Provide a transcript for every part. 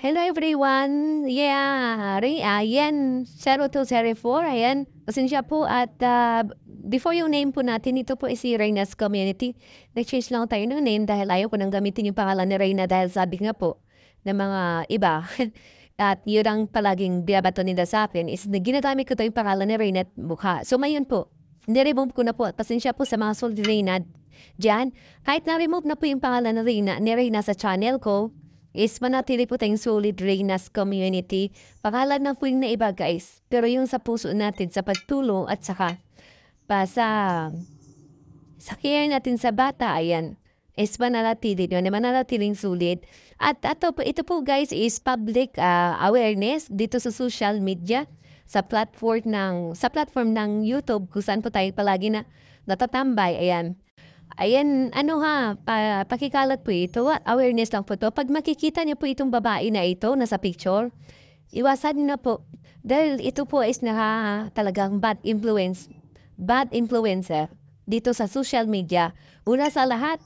Hello everyone! Yeah, yan, 0204, ayan. Pasensya po at before yung name po natin, ito po ay si Reyna's Community. Nag-change lang tayo ng name dahil ayaw ko nang gamitin yung pangalan ni Reyna dahil sabi nga po ng mga iba. At yun ang palaging binabato nila sa akin is na ginagamit ko to yung pangalan ni Reyna at mukha. So ngayon po, niremove ko na po at pasensya po sa mga sold Reyna dyan. Kahit na-remove na po yung pangalan ni Reyna sa channel ko, is manatili po tayong solid Reyna's Community. Pangalan na po yung naiba guys. Pero yung sa puso natin sa pagtulong at saka pa sa care natin sa bata, ayan, is mananatili yun, mananatiling sulit. At ito po guys is public awareness dito sa social media, sa platform ng YouTube kung saan po tayo palagi na natatambay, ayan. Ayan, pakikalat po ito at awareness lang po ito. Pag makikita niyo po itong babae na ito, nasa picture, iwasan niyo na po. Dahil ito po is talagang bad influencer dito sa social media. Una sa lahat,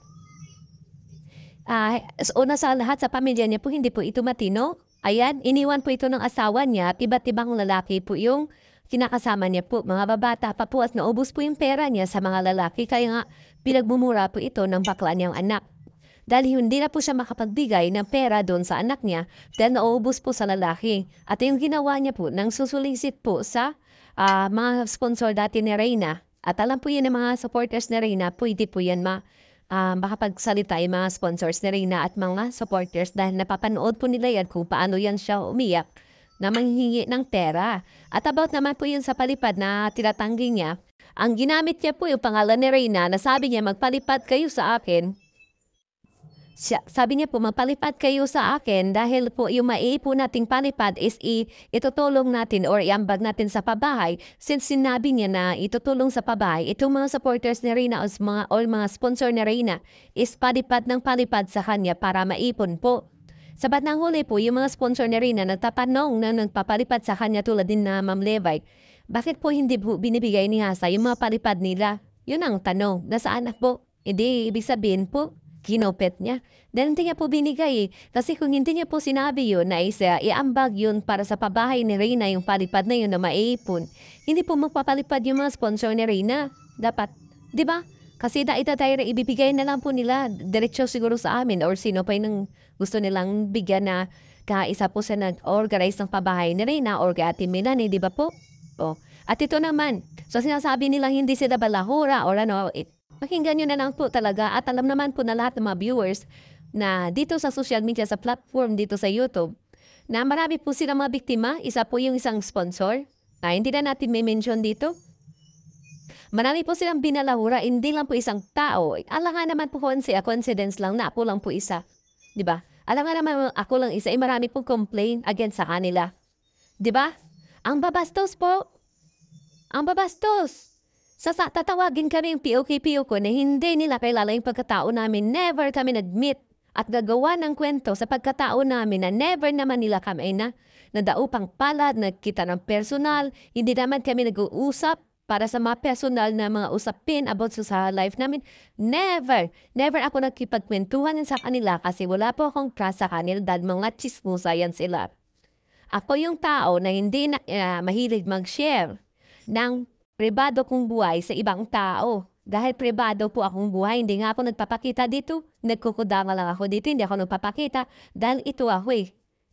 sa pamilya niya po, hindi po ito matino. Ayan, iniwan po ito ng asawa niya at iba't ibang lalaki po yung kinakasama niya po. Mga babata pa po at naubos po yung pera niya sa mga lalaki. Kaya nga, pinagmumura po ito ng bakla niyang anak. Dahil hindi na po siya makapagbigay ng pera doon sa anak niya dahil naubos po sa lalaki. At yung ginawa niya po, nang susulisit po sa mga sponsor dati ni Reyna. At alam po yun ng mga supporters ni Reyna, pwede po yan makapagsalita yung mga sponsors ni Reyna at mga supporters dahil napapanood po nila yan kung paano yan siya umiyak na manghingi ng pera. At about naman po yun sa palipad na tinatanggi niya, ang ginamit niya po yung pangalan ni Reyna na sabi niya magpalipad kayo sa akin. Sabi niya po magpalipad kayo sa akin dahil po yung maiipon nating palipad is itutulong natin or iambag natin sa pabahay. Since sinabi niya na itutulong sa pabahay, itong mga supporters ni Reyna o mga sponsor ni Reyna is palipad ng palipad sa kanya para maipon po. Sa batang huli po, yung mga sponsor ni Reyna nagtatanong na nagpapalipad sa kanya tulad din na Ma'am Levay, bakit po hindi po binibigay ni Hasa yung mga palipad nila? Yun ang tanong. Nasaan na po? Hindi, ibig sabihin po, kinopet niya. Dahil hindi niya po binigay. Kasi kung hindi niya po sinabi yun na iambag yun para sa pabahay ni Reyna yung palipad na yun na maipon, hindi po magpapalipad yung mga sponsor ni Reyna. Dapat, di ba? Kasi tayo ibibigay na lang po nila diretso siguro sa amin or sino pa yung gusto nilang bigyan na kaisa po sa nag-organize ng pabahay ni Reyna or kay Ate Melanie, di ba po? Oh. At ito naman, so sinasabi nilang hindi sila balahura or pakinggan nyo na lang po talaga at alam naman po na lahat ng mga viewers na dito sa social media, sa platform dito sa YouTube, na marami po silang mga biktima. Isa po yung isang sponsor na hindi na natin may mention dito. Marami po silang binalahura, hindi lang po isang tao. Alam nga naman po coincidence lang na ako lang po isa. Diba? Alam nga naman ako lang isa, marami pong complain against sa kanila. Diba? Ang babastos po. Ang babastos. Tatawagin kami yung POK ko na hindi nila kilala yung pagkatao namin. Never kami nag-meet at gagawa ng kwento sa pagkatao namin na never naman nila kami na nadaupang palad, nagkita ng personal. Hindi naman kami nag-uusap para sa mga personal na mga usapin about sa life namin. Never. Never ako nagkipagkwentuhan sa kanila kasi wala po akong trust sa kanila dahil mga chismosa yan sila. Ako yung tao na hindi mahilig mag-share ng pribado kong buhay sa ibang tao. Dahil pribado po akong buhay, hindi nga ako nagpapakita dito. Nagkukudama lang ako dito, hindi ako nagpapakita. Dahil ito ako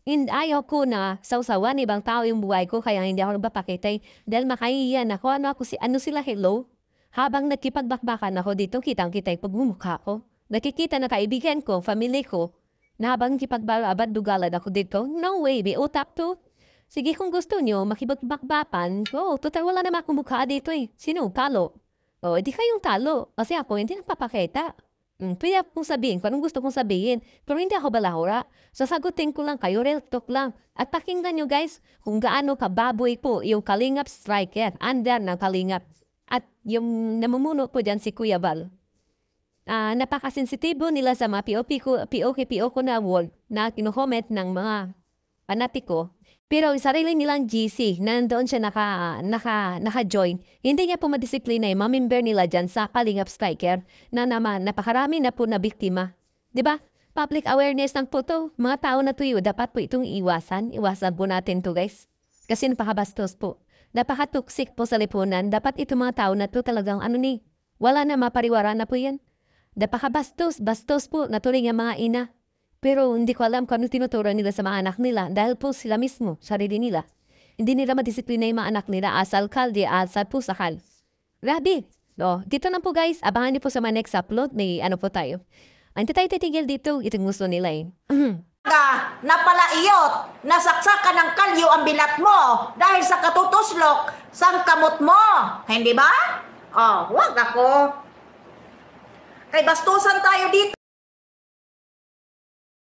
ayaw ko na sausawan ibang tao yung buhay ko, kaya hindi ako nagpapakita. Dahil makahiyan ako, ano sila, hello? Habang nagkipagbakbakan ako dito, kitang-kita yung pagmumukha ko. Nakikita na kaibigan ko, family ko, na habang kipagbabad-dugalan ako dito, no way, may utak to. Sige, kung gusto nyo, makipagbakbakan, total wala naman akong mukha dito Sino? Talo. Edi kayong talo. Kasi ako hindi nagpapakita. Pwede akong sabihin kung anong gusto kong sabihin. Pero hindi ako balahura. Sasagutin ko lang kayo, real talk lang. At pakinggan nyo guys, kung gaano kababoy po yung Kalingap Striker, under ng Kalingap. At yung namumuno po dyan si Kuya Bal. Napakasensitibo nila sa mga POK na word na kinukomment ng mga panatiko. Pero sarili nilang GC, nandoon siya naka-join. Hindi niya po madisiplina yung mga member nila dyan sa Kalingap Striker na naman napakarami na po na biktima. Diba? Public awareness ng po to. Mga tao na tuyo, dapat po itong iwasan. Iwasan po natin to guys. Kasi napakabastos po. Napaka-toxic po sa lipunan. Dapat itong mga tao na to talagang wala na mapariwara na po yan. Napakabastos, bastos po, natuloy nga mga ina. Pero hindi ko alam kung ano tinuturo nila sa mga anak nila dahil po sila mismo, sarili nila. Hindi nila madisiplina yung mga anak nila asal kalde, asal pusakal. Grabe. Dito na po guys, abangan niyo po sa mga next upload. May po tayo. Hindi tayo titigil dito. Itong gusto nila eh. Napalaiyot, nasaksakan ng kalyo ang bilat mo dahil sa katutuslok sang kamot mo. Hindi ba? Wag ako. Kay bastusan tayo dito.